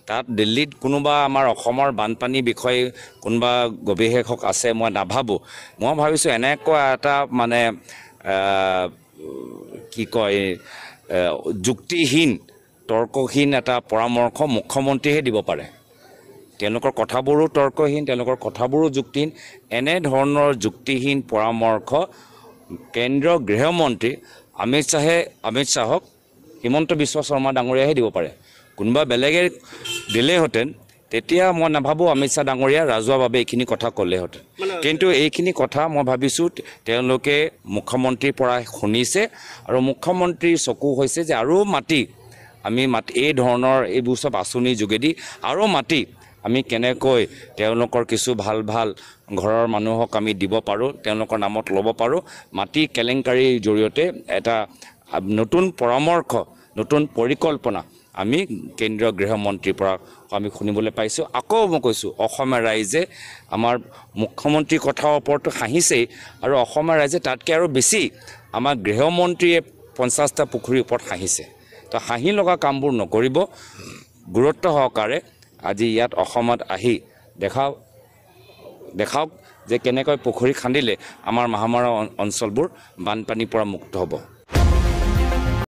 তাত দিল্লীত কোনোবা আমাৰ অসমৰ বানপানীৰ বিষয়ে কোনোবা গৱেষক আছে মই নাভাবোঁ মই ভাবিছোঁ এনেকুৱা এটা মানে কি কয় যুক্তিহীন তৰ্কহীন এটা পৰামৰ্শ মুখ্যমন্ত্ৰীহে দিব পাৰে তেওঁলোকৰ কথাবোৰো তৰ্কহীন তেওঁলোকৰ কথাবোৰো যুক্তিহীন এনে ধৰণৰ যুক্তিহীন পৰামৰ্শ কেন্দ্ৰীয় গৃহমন্ত্ৰী অমিত শাহক হিমন্ত বিশ্ব শৰ্মা ডাঙৰীয়াহে দিব পাৰে কোনোবা বেলেগে দিলেহেঁতেন তেতিয়া মই নাভাবোঁ অমিত শ্বাহ ডাঙৰীয়া ৰাজহুৱাভাৱে এইখিনি কথা ক'লেহেঁতেন কিন্তু এইখিনি কথা মই ভাবিছোঁ তেওঁলোকে মুখ্যমন্ত্ৰীৰ পৰা শুনিছে আৰু মুখ্যমন্ত্ৰীৰ চকু হৈছে যে আৰু মাটি আমি এই ধৰণৰ এইবোৰ চব আঁচনিৰ যোগেদি আৰু মাটি আমি কেনেকৈ তেওঁলোকৰ কিছু ভাল ভাল ঘৰৰ মানুহক আমি দিব পাৰোঁ তেওঁলোকৰ নামত ল'ব পাৰোঁ মাটি কেলেংকাৰীৰ জৰিয়তে এটা নতুন পৰামৰ্শ নতুন পৰিকল্পনা আমি কেন্দ্ৰীয় গৃহমন্ত্ৰীৰ পৰা আমি শুনিবলৈ পাইছোঁ আকৌ মই কৈছোঁ অসমীয়া ৰাইজে আমাৰ মুখ্যমন্ত্ৰীৰ কথাৰ ওপৰতো হাঁহিছেই আৰু অসমীয়া ৰাইজে তাতকৈ আৰু বেছি আমাৰ গৃহমন্ত্ৰীয়ে 50টা পুখুৰীৰ ওপৰত হাঁহিছে তো হাঁহি লগা কামবোৰ নকৰিব গুৰুত্ব সহকাৰে আজি ইয়াত অসমত আহি দেখাওক যে কেনেকৈ পুখুৰী খান্দিলে আমাৰ মহামাৰা অঞ্চলবোৰ বানপানীৰ পৰা মুক্ত হ'ব